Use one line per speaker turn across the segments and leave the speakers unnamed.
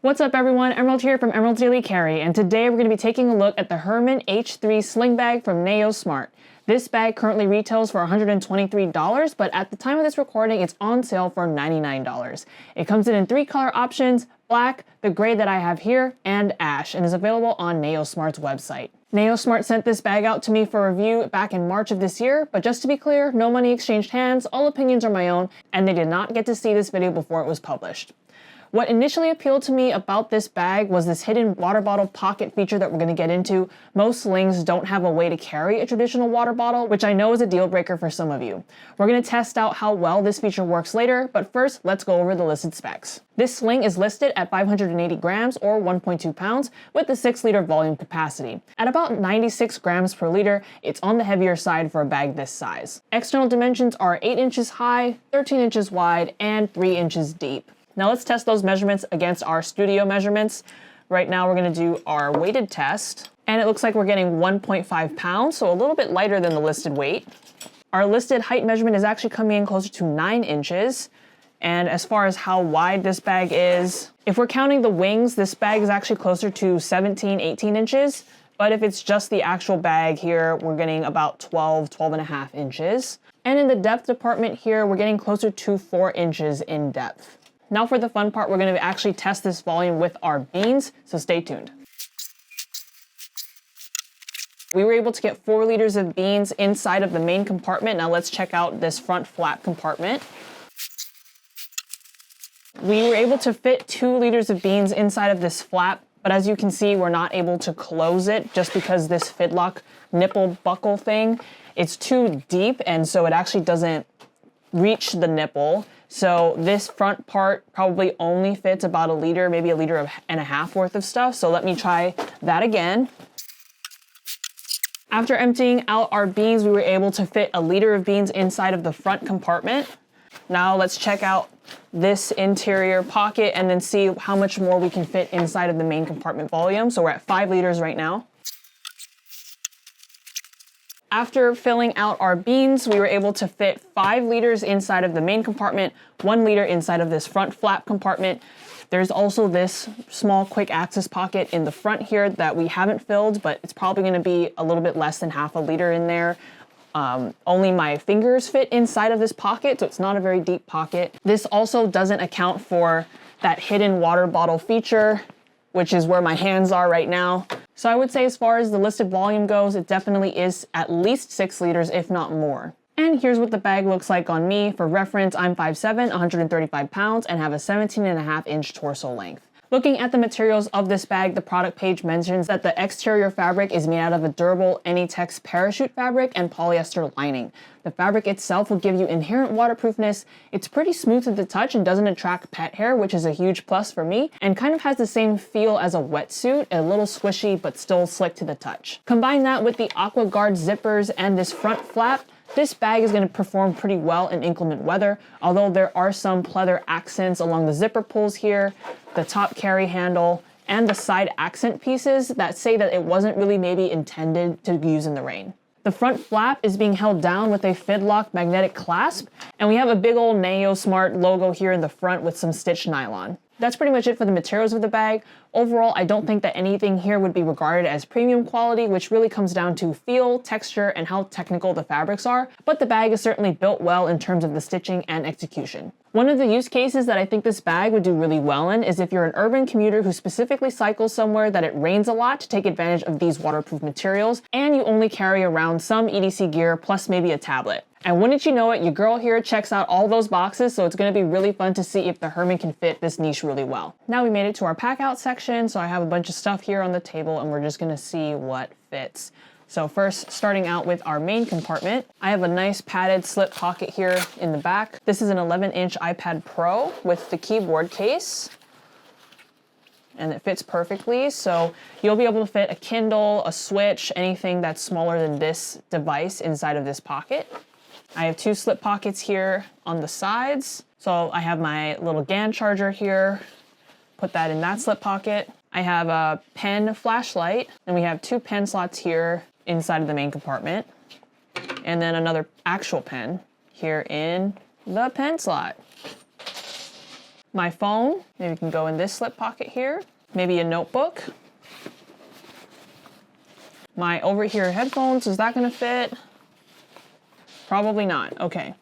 What's up everyone, Emerald here from Emerald Daily Carry, and today we're going to be taking a look at the Herman H3 sling bag from Nayo Smart. This bag currently retails for $123, but at the time of this recording, it's on sale for $99. It comes in 3 color options: black, the gray that I have here, and ash, and is available on Nayo Smart's website. Nayo Smart sent this bag out to me for review back in March of this year, but just to be clear, no money exchanged hands, all opinions are my own, and they did not get to see this video before it was published. What initially appealed to me about this bag was this hidden water bottle pocket feature that we're going to get into. Most slings don't have a way to carry a traditional water bottle, which I know is a deal breaker for some of you. We're going to test out how well this feature works later, but first let's go over the listed specs. This sling is listed at 580 grams or 1.2 pounds with a 6-liter volume capacity. At about 96 grams per liter, it's on the heavier side for a bag this size. External dimensions are 8 inches high, 13 inches wide, and 3 inches deep. Now let's test those measurements against our studio measurements. Right now we're going to do our weighted test, and it looks like we're getting 1.5 pounds, so a little bit lighter than the listed weight. Our listed height measurement is actually coming in closer to 9 inches. And as far as how wide this bag is, if we're counting the wings, this bag is actually closer to 17, 18 inches. But if it's just the actual bag here, we're getting about 12 and a half inches. And in the depth department here, we're getting closer to 4 inches in depth. Now for the fun part, we're going to actually test this volume with our beans, so stay tuned. We were able to get 4 liters of beans inside of the main compartment. Now let's check out this front flap compartment. We were able to fit 2 liters of beans inside of this flap, but as you can see, we're not able to close it just because this Fidlock nipple buckle thing, it's too deep, and so it actually doesn't reach the nipple. So this front part probably only fits about a liter, maybe a liter and a half worth of stuff. So let me try that again. After emptying out our beans, we were able to fit a liter of beans inside of the front compartment. Now let's check out this interior pocket and then see how much more we can fit inside of the main compartment volume. So we're at 5 liters right now. After filling out our beans, we were able to fit 5 liters inside of the main compartment, 1 liter inside of this front flap compartment. There's also this small quick access pocket in the front here that we haven't filled, but it's probably going to be a little bit less than half a liter in there. Only my fingers fit inside of this pocket, so it's not a very deep pocket. This also doesn't account for that hidden water bottle feature, which is where my hands are right now. So I would say as far as the listed volume goes, it definitely is at least 6 liters, if not more. And here's what the bag looks like on me. For reference, I'm 5'7", 135 pounds, and have a 17.5-inch torso length. Looking at the materials of this bag, the product page mentions that the exterior fabric is made out of a durable NA-TEX parachute fabric and polyester lining. The fabric itself will give you inherent waterproofness. It's pretty smooth to the touch and doesn't attract pet hair, which is a huge plus for me, and kind of has the same feel as a wetsuit, a little squishy but still slick to the touch. Combine that with the Aqua Guard zippers and this front flap, this bag is going to perform pretty well in inclement weather, although there are some pleather accents along the zipper pulls here, the top carry handle, and the side accent pieces that say that it wasn't really maybe intended to use in the rain. The front flap is being held down with a Fidlock magnetic clasp, and we have a big old Nayo Smart logo here in the front with some stitched nylon. That's pretty much it for the materials of the bag. Overall, I don't think that anything here would be regarded as premium quality, which really comes down to feel, texture, and how technical the fabrics are, but the bag is certainly built well in terms of the stitching and execution. One of the use cases that I think this bag would do really well in is if you're an urban commuter who specifically cycles somewhere that it rains a lot to take advantage of these waterproof materials, and you only carry around some EDC gear plus maybe a tablet. And wouldn't you know it, your girl here checks out all those boxes, so it's going to be really fun to see if the Herman can fit this niche really well. Now we made it to our pack out section, so I have a bunch of stuff here on the table and we're just going to see what fits. So first, starting out with our main compartment, I have a nice padded slip pocket here in the back. This is an 11-inch iPad Pro with the keyboard case, and it fits perfectly. So you'll be able to fit a Kindle, a Switch, anything that's smaller than this device inside of this pocket. I have 2 slip pockets here on the sides. So I have my little GAN charger here, put that in that slip pocket. I have a pen flashlight, and we have 2 pen slots here inside of the main compartment, and then another actual pen here in the pen slot. My phone, maybe can go in this slip pocket here. Maybe a notebook. My over-ear headphones, is that gonna fit? Probably not, okay.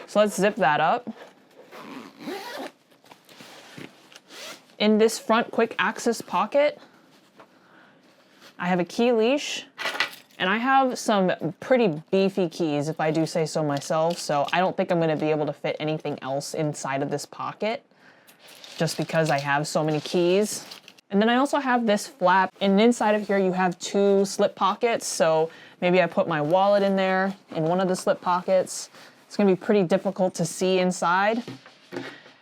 So let's zip that up. In this front quick access pocket, I have a key leash, and I have some pretty beefy keys, if I do say so myself, so I don't think I'm gonna be able to fit anything else inside of this pocket, just because I have so many keys. And then I also have this flap, and inside of here you have 2 slip pockets, so maybe I put my wallet in there in one of the slip pockets. It's gonna be pretty difficult to see inside.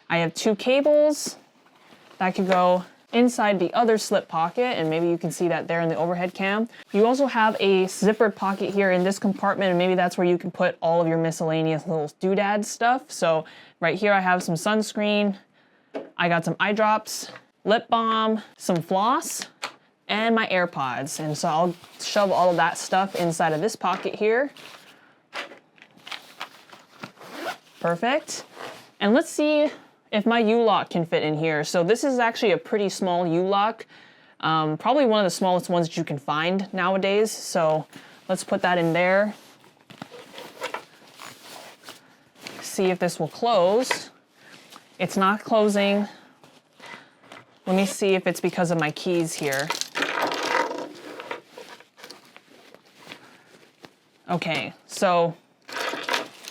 I have 2 cables that could go inside the other slip pocket, and maybe you can see that there in the overhead cam. You also have a zippered pocket here in this compartment, and maybe that's where you can put all of your miscellaneous little doodad stuff. So right here I have some sunscreen, I got some eye drops, lip balm, some floss, and my AirPods. And so I'll shove all of that stuff inside of this pocket here. Perfect. And let's see if my U-lock can fit in here. So this is actually a pretty small U-lock, probably one of the smallest ones that you can find nowadays. So let's put that in there. See if this will close. It's not closing. Let me see if it's because of my keys here. Okay, so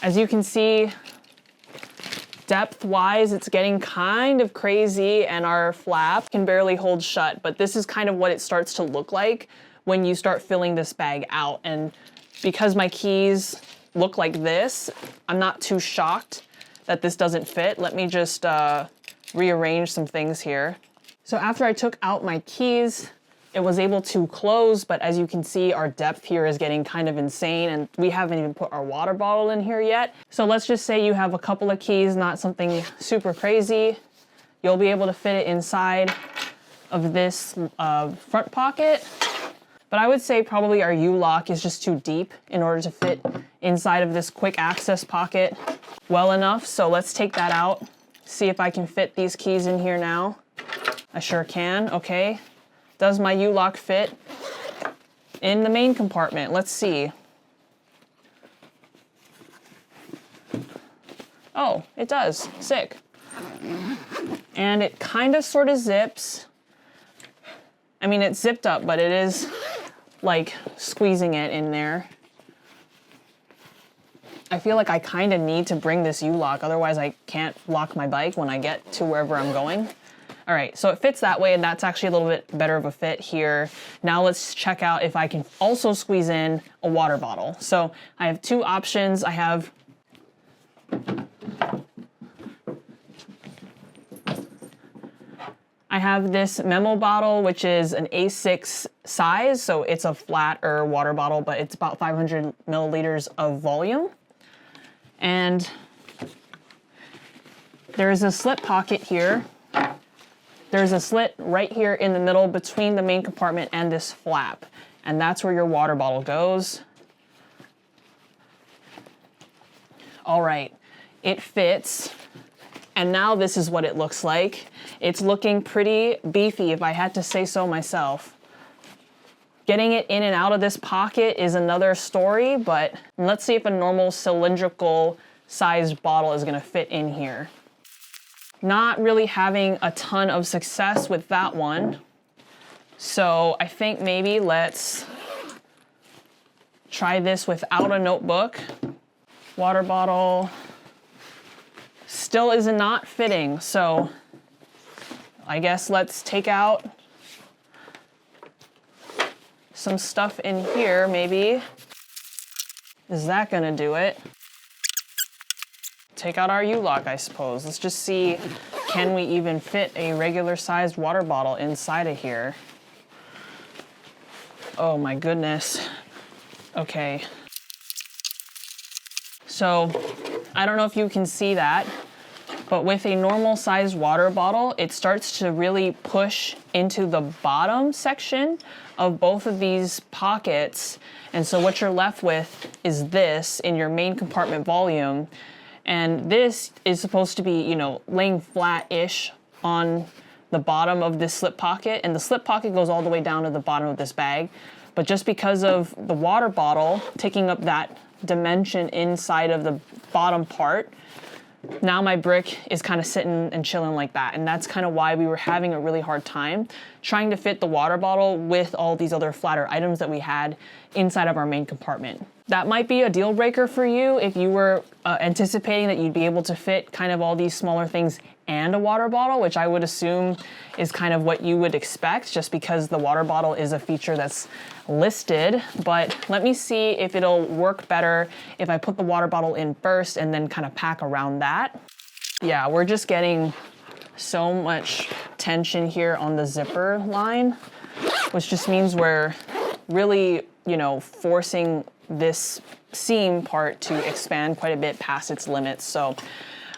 as you can see, depth-wise, it's getting kind of crazy, and our flap can barely hold shut, but this is kind of what it starts to look like when you start filling this bag out. And because my keys look like this, I'm not too shocked that this doesn't fit. Let me just rearrange some things here. So after I took out my keys, it was able to close, but as you can see, our depth here is getting kind of insane, and we haven't even put our water bottle in here yet. So let's just say you have a couple of keys, not something super crazy. You'll be able to fit it inside of this front pocket. But I would say probably our U-lock is just too deep in order to fit inside of this quick access pocket well enough. So let's take that out, see if I can fit these keys in here now. I sure can, okay. Does my U-lock fit in the main compartment? Let's see. Oh, it does, sick. And it kind of sort of zips. I mean, it's zipped up, but it is like squeezing it in there. I feel like I kind of need to bring this U-lock, otherwise I can't lock my bike when I get to wherever I'm going. All right, so it fits that way, and that's actually a little bit better of a fit here. Now let's check out if I can also squeeze in a water bottle. So I have 2 options. I have this memo bottle, which is an A6 size, so it's a flatter water bottle, but it's about 500 milliliters of volume. And there's a slip pocket here. There's a slit right here in the middle between the main compartment and this flap, and that's where your water bottle goes. All right, it fits, and now this is what it looks like. It's looking pretty beefy, if I had to say so myself. Getting it in and out of this pocket is another story, but let's see if a normal cylindrical sized bottle is gonna fit in here. Not really having a ton of success with that one. So I think maybe let's try this without a notebook. Water bottle still is not fitting, so I guess let's take out some stuff in here, maybe. Is that gonna do it? Take out our U-lock, I suppose. Let's just see, can we even fit a regular sized water bottle inside of here? Oh my goodness. Okay. So, I don't know if you can see that, but with a normal sized water bottle, it starts to really push into the bottom section of both of these pockets. And so what you're left with is this in your main compartment volume. And this is supposed to be, you know, laying flat-ish on the bottom of this slip pocket, and the slip pocket goes all the way down to the bottom of this bag. But just because of the water bottle taking up that dimension inside of the bottom part, now my brick is kind of sitting and chilling like that. And that's kind of why we were having a really hard time trying to fit the water bottle with all these other flatter items that we had inside of our main compartment. That might be a deal breaker for you if you were anticipating that you'd be able to fit kind of all these smaller things and a water bottle, which I would assume is kind of what you would expect just because the water bottle is a feature that's listed. But let me see if it'll work better if I put the water bottle in first and then kind of pack around that. Yeah, we're just getting so much tension here on the zipper line, which just means we're really, you know, forcing this seam part to expand quite a bit past its limits. So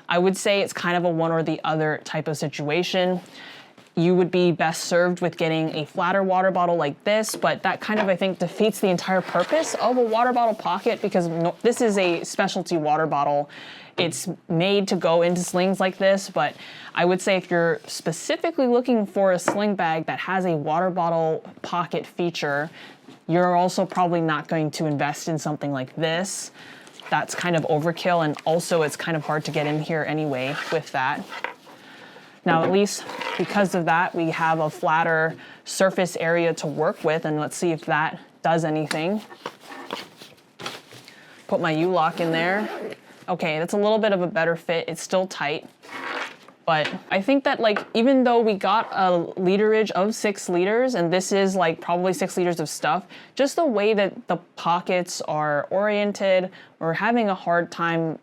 I would say it's kind of a one or the other type of situation. You would be best served with getting a flatter water bottle like this, but that kind of, I think, defeats the entire purpose of a water bottle pocket because this is a specialty water bottle. It's made to go into slings like this, but I would say if you're specifically looking for a sling bag that has a water bottle pocket feature, you're also probably not going to invest in something like this. That's kind of overkill, and also it's kind of hard to get in here anyway with that. Now, at least because of that, we have a flatter surface area to work with, and let's see if that does anything. Put my U-lock in there. Okay, that's a little bit of a better fit. It's still tight. But I think that, like, even though we got a literage of 6 liters, and this is like probably 6 liters of stuff, just the way that the pockets are oriented, we're having a hard time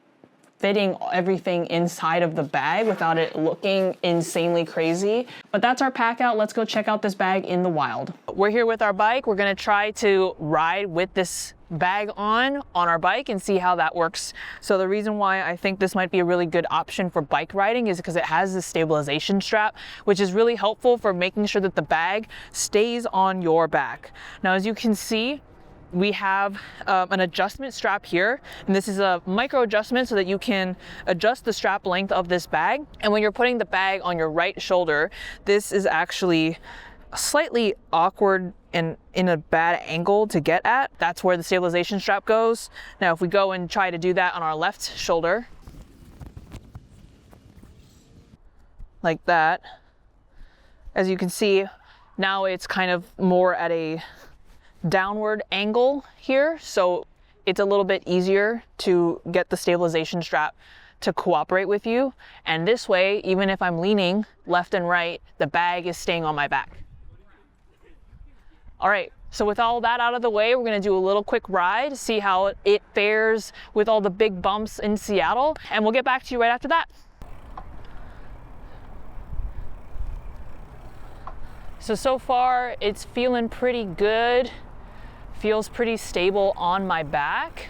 fitting everything inside of the bag without it looking insanely crazy. But that's our pack out. Let's go check out this bag in the wild. We're here with our bike. We're gonna try to ride with this bag on our bike and see how that works. So the reason why I think this might be a really good option for bike riding is because it has this stabilization strap, which is really helpful for making sure that the bag stays on your back. Now, as you can see, we have an adjustment strap here, and this is a micro adjustment so that you can adjust the strap length of this bag. And when you're putting the bag on your right shoulder, this is actually slightly awkward and in a bad angle to get at. That's where the stabilization strap goes. Now, if we go and try to do that on our left shoulder, like that, as you can see, now it's kind of more at a downward angle here, so it's a little bit easier to get the stabilization strap to cooperate with you. And this way, even if I'm leaning left and right, the bag is staying on my back. All right, so with all that out of the way, we're gonna do a little quick ride to see how it fares with all the big bumps in Seattle, and we'll get back to you right after that. So far, it's feeling pretty good. Feels pretty stable on my back.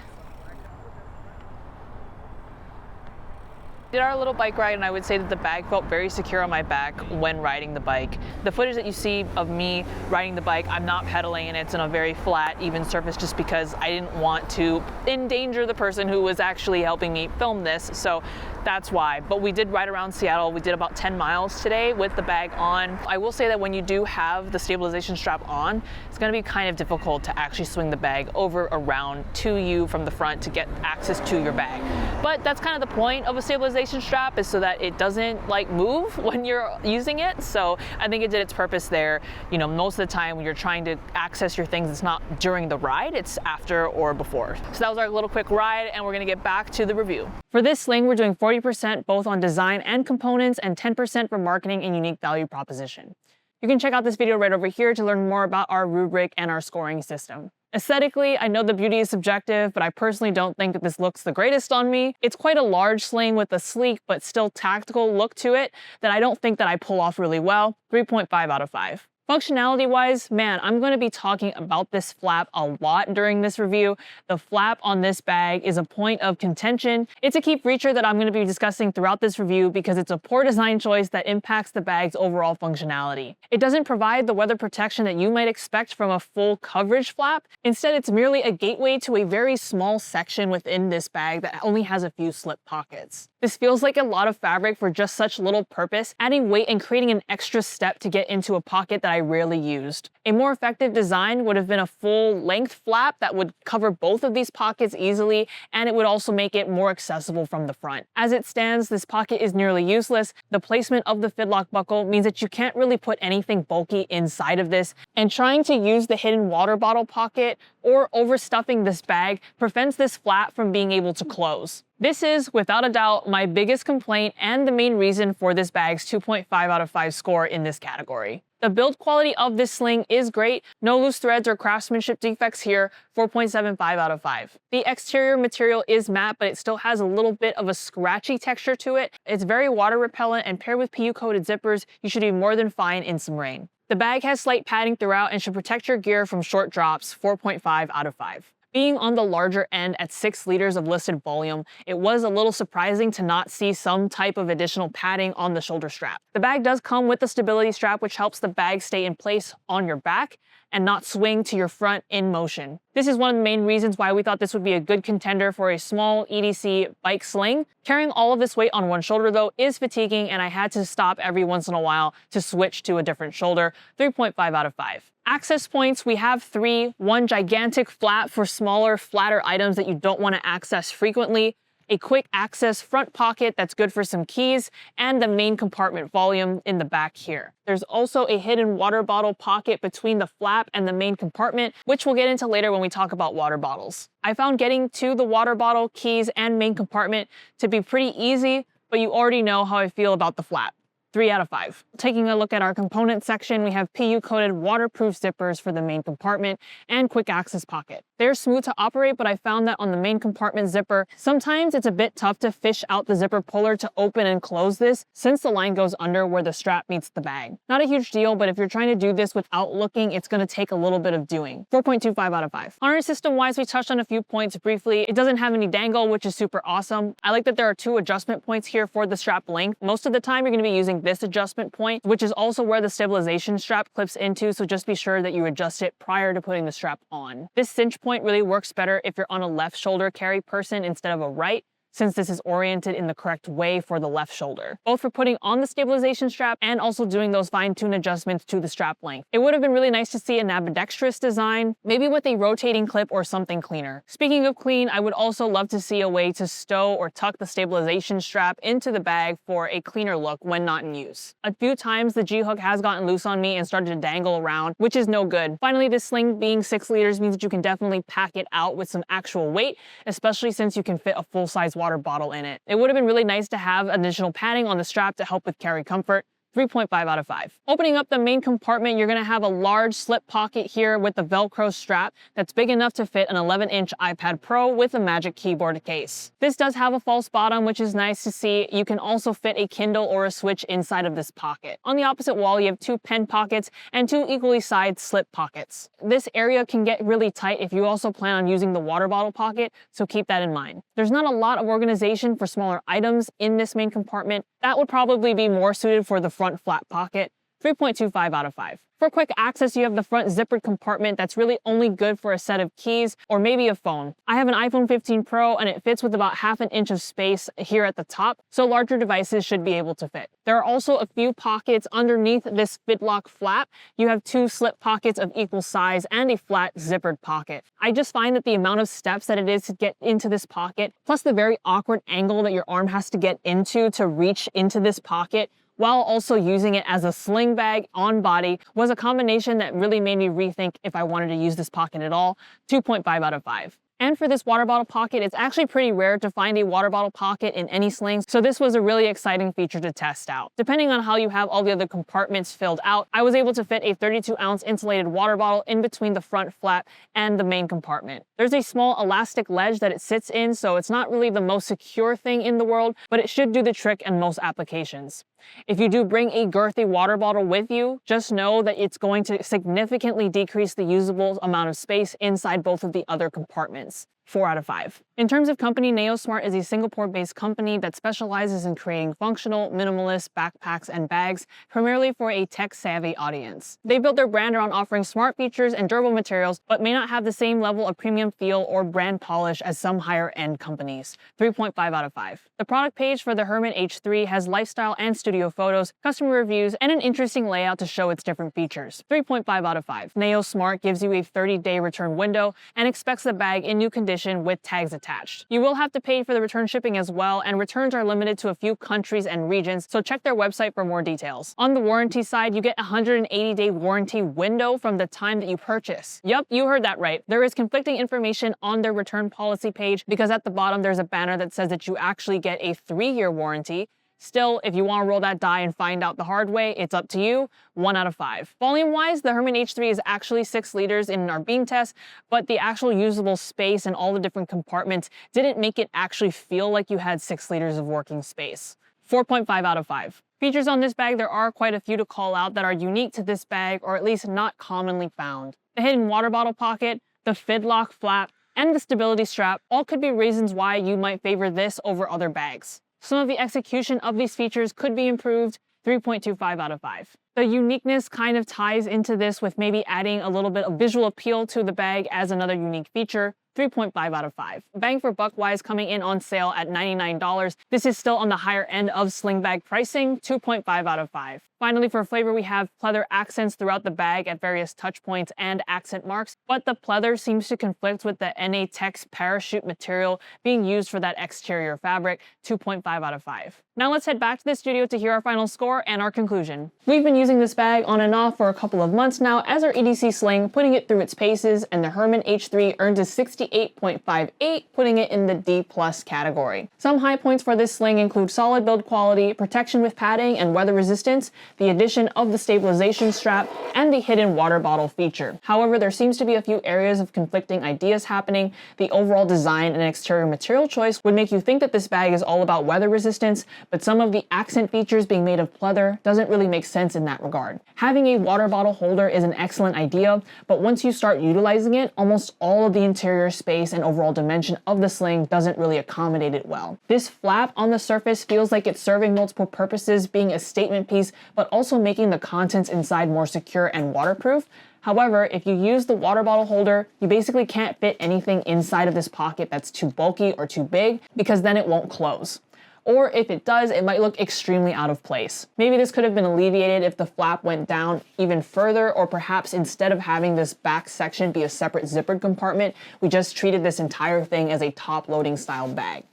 Did our little bike ride, and I would say that the bag felt very secure on my back when riding the bike. The footage that you see of me riding the bike, I'm not pedaling, and it's on a very flat, even surface just because I didn't want to endanger the person who was actually helping me film this, so that's why. But we did ride around Seattle. We did about 10 miles today with the bag on. I will say that when you do have the stabilization strap on, it's gonna be kind of difficult to actually swing the bag over around to you from the front to get access to your bag. But that's kind of the point of a stabilization strap, is so that it doesn't like move when you're using it. So I think it did its purpose there. You know, most of the time when you're trying to access your things, it's not during the ride, it's after or before. So that was our little quick ride, and we're gonna get back to the review. For this sling, we're doing 40% both on design and components, and 10% for marketing and unique value proposition. You can check out this video right over here to learn more about our rubric and our scoring system. Aesthetically, I know the beauty is subjective, but I personally don't think that this looks the greatest on me. It's quite a large sling with a sleek but still tactical look to it that I don't think that I pull off really well. 3.5 out of 5. Functionality-wise, man, I'm going to be talking about this flap a lot during this review. The flap on this bag is a point of contention. It's a key feature that I'm going to be discussing throughout this review because it's a poor design choice that impacts the bag's overall functionality. It doesn't provide the weather protection that you might expect from a full coverage flap. Instead, it's merely a gateway to a very small section within this bag that only has a few slip pockets. This feels like a lot of fabric for just such little purpose, adding weight and creating an extra step to get into a pocket that I rarely used. A more effective design would have been a full-length flap that would cover both of these pockets easily, and it would also make it more accessible from the front. As it stands, this pocket is nearly useless. The placement of the Fidlock buckle means that you can't really put anything bulky inside of this, and trying to use the hidden water bottle pocket or overstuffing this bag prevents this flap from being able to close. This is, without a doubt, my biggest complaint and the main reason for this bag's 2.5 out of 5 score in this category. The build quality of this sling is great, no loose threads or craftsmanship defects here, 4.75 out of 5. The exterior material is matte, but it still has a little bit of a scratchy texture to it. It's very water repellent, and paired with PU coated zippers, you should be more than fine in some rain. The bag has slight padding throughout and should protect your gear from short drops, 4.5 out of 5. Being on the larger end at 6 liters of listed volume, it was a little surprising to not see some type of additional padding on the shoulder strap. The bag does come with a stability strap, which helps the bag stay in place on your back and not swing to your front in motion. This is one of the main reasons why we thought this would be a good contender for a small EDC bike sling. Carrying all of this weight on one shoulder though is fatiguing, and I had to stop every once in a while to switch to a different shoulder, 3.5 out of 5. Access points, we have 3, one gigantic flap for smaller, flatter items that you don't want to access frequently, a quick access front pocket that's good for some keys, and the main compartment volume in the back here. There's also a hidden water bottle pocket between the flap and the main compartment, which we'll get into later when we talk about water bottles. I found getting to the water bottle, keys, and main compartment to be pretty easy, but you already know how I feel about the flap. 3 out of 5. Taking a look at our component section, we have PU-coated waterproof zippers for the main compartment and quick access pocket. They're smooth to operate, but I found that on the main compartment zipper, sometimes it's a bit tough to fish out the zipper puller to open and close this since the line goes under where the strap meets the bag. Not a huge deal, but if you're trying to do this without looking, it's going to take a little bit of doing. 4.25 out of 5. Harness system-wise, we touched on a few points briefly. It doesn't have any dangle, which is super awesome. I like that there are 2 adjustment points here for the strap length. Most of the time, you're going to be using this adjustment point, which is also where the stabilization strap clips into, so just be sure that you adjust it prior to putting the strap on. This cinch point really works better if you're on a left shoulder carry person instead of a right, since this is oriented in the correct way for the left shoulder, both for putting on the stabilization strap and also doing those fine-tune adjustments to the strap length. It would have been really nice to see an ambidextrous design, maybe with a rotating clip or something cleaner. Speaking of clean, I would also love to see a way to stow or tuck the stabilization strap into the bag for a cleaner look when not in use. A few times the G-hook has gotten loose on me and started to dangle around, which is no good. Finally, this sling being 6 liters means that you can definitely pack it out with some actual weight, especially since you can fit a full-size water bottle in it. It would have been really nice to have additional padding on the strap to help with carry comfort. 3.5 out of 5. Opening up the main compartment, you're going to have a large slip pocket here with the Velcro strap that's big enough to fit an 11-inch iPad Pro with a Magic Keyboard case. This does have a false bottom, which is nice to see. You can also fit a Kindle or a Switch inside of this pocket. On the opposite wall, you have 2 pen pockets and 2 equally sized slip pockets. This area can get really tight if you also plan on using the water bottle pocket, so keep that in mind. There's not a lot of organization for smaller items in this main compartment. That would probably be more suited for the front flap pocket. 3.25 out of 5. For quick access, you have the front zippered compartment that's really only good for a set of keys or maybe a phone. I have an iPhone 15 Pro and it fits with about ½ an inch of space here at the top, so larger devices should be able to fit. There are also a few pockets underneath this Fidlock flap. You have 2 slip pockets of equal size and a flat zippered pocket. I just find that the amount of steps that it is to get into this pocket, plus the very awkward angle that your arm has to get into to reach into this pocket, while also using it as a sling bag on body, was a combination that really made me rethink if I wanted to use this pocket at all. 2.5 out of 5. And for this water bottle pocket, it's actually pretty rare to find a water bottle pocket in any Sling, so this was a really exciting feature to test out. Depending on how you have all the other compartments filled out, I was able to fit a 32-ounce insulated water bottle in between the front flap and the main compartment. There's a small elastic ledge that it sits in, so it's not really the most secure thing in the world, but it should do the trick in most applications. If you do bring a girthy water bottle with you, just know that it's going to significantly decrease the usable amount of space inside both of the other compartments. 4 out of 5. In terms of company, Nayo Smart is a Singapore-based company that specializes in creating functional, minimalist backpacks and bags, primarily for a tech-savvy audience. They built their brand around offering smart features and durable materials, but may not have the same level of premium feel or brand polish as some higher-end companies. 3.5 out of 5. The product page for the Herman H3 has lifestyle and studio photos, customer reviews, and an interesting layout to show its different features. 3.5 out of 5. Nayo Smart gives you a 30-day return window and expects the bag in new condition with tags attached. You will have to pay for the return shipping as well, and returns are limited to a few countries and regions, so check their website for more details. On the warranty side, you get a 180-day warranty window from the time that you purchase. Yup, you heard that right. There is conflicting information on their return policy page because at the bottom there's a banner that says that you actually get a 3-year warranty. Still, if you want to roll that die and find out the hard way, it's up to you. 1 out of 5. Volume-wise, the Herman H3 is actually 6 liters in our bean test, but the actual usable space and all the different compartments didn't make it actually feel like you had 6 liters of working space. 4.5 out of 5. Features on this bag, there are quite a few to call out that are unique to this bag, or at least not commonly found. The hidden water bottle pocket, the Fidlock flap, and the stability strap all could be reasons why you might favor this over other bags. Some of the execution of these features could be improved. 3.25 out of 5. The uniqueness kind of ties into this with maybe adding a little bit of visual appeal to the bag as another unique feature. 3.5 out of 5. Bang for buck wise, coming in on sale at $99. This is still on the higher end of sling bag pricing. 2.5 out of 5. Finally, for flavor, we have pleather accents throughout the bag at various touch points and accent marks, but the pleather seems to conflict with the NA-TEX parachute material being used for that exterior fabric. 2.5 out of 5. Now let's head back to the studio to hear our final score and our conclusion. We've been using this bag on and off for a couple of months now as our EDC sling, putting it through its paces, and the Herman H3 earned a 68.58, putting it in the D+ category. Some high points for this sling include solid build quality, protection with padding and weather resistance, the addition of the stabilization strap, and the hidden water bottle feature. However, there seems to be a few areas of conflicting ideas happening. The overall design and exterior material choice would make you think that this bag is all about weather resistance, but some of the accent features being made of pleather doesn't really make sense in that regard. Having a water bottle holder is an excellent idea, but once you start utilizing it, almost all of the interior space and overall dimension of the sling doesn't really accommodate it well. This flap on the surface feels like it's serving multiple purposes, being a statement piece, but also making the contents inside more secure and waterproof. However, if you use the water bottle holder, you basically can't fit anything inside of this pocket that's too bulky or too big, because then it won't close. Or if it does, it might look extremely out of place. Maybe this could have been alleviated if the flap went down even further, or perhaps instead of having this back section be a separate zippered compartment, we just treated this entire thing as a top-loading style bag.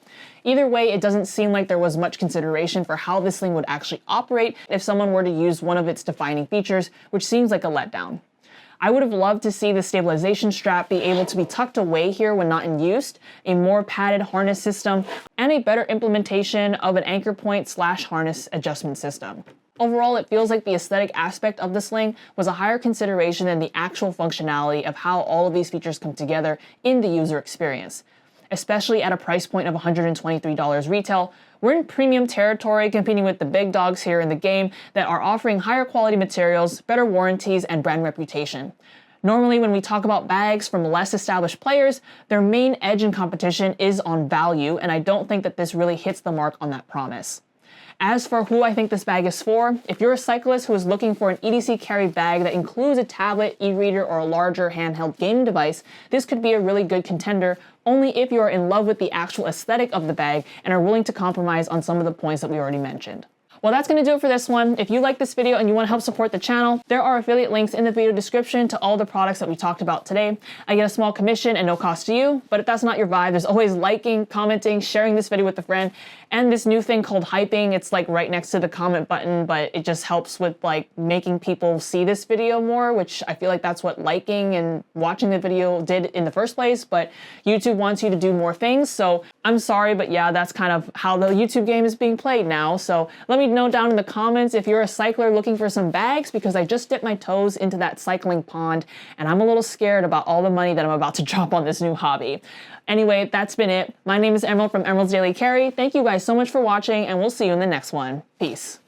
Either way, it doesn't seem like there was much consideration for how this thing would actually operate if someone were to use one of its defining features, which seems like a letdown. I would have loved to see the stabilization strap be able to be tucked away here when not in use, a more padded harness system, and a better implementation of an anchor point / harness adjustment system. Overall, it feels like the aesthetic aspect of the sling was a higher consideration than the actual functionality of how all of these features come together in the user experience. Especially at a price point of $123 retail, we're in premium territory competing with the big dogs here in the game that are offering higher quality materials, better warranties, and brand reputation. Normally, when we talk about bags from less established players, their main edge in competition is on value, and I don't think that this really hits the mark on that promise. As for who I think this bag is for, if you're a cyclist who is looking for an EDC carry bag that includes a tablet, e-reader, or a larger handheld gaming device, this could be a really good contender, only if you are in love with the actual aesthetic of the bag and are willing to compromise on some of the points that we already mentioned. Well, that's gonna do it for this one. If you like this video and you wanna help support the channel, there are affiliate links in the video description to all the products that we talked about today. I get a small commission and no cost to you, but if that's not your vibe, there's always liking, commenting, sharing this video with a friend, and this new thing called hyping. It's like right next to the comment button, but it just helps with like making people see this video more, which I feel like that's what liking and watching the video did in the first place, but YouTube wants you to do more things. So I'm sorry, but yeah, that's kind of how the YouTube game is being played now. So let me know down in the comments if you're a cycler looking for some bags, because I just dipped my toes into that cycling pond and I'm a little scared about all the money that I'm about to drop on this new hobby. Anyway, that's been it. My name is Emerald from Emerald's Daily Carry. Thank you guys so much for watching, and we'll see you in the next one. Peace.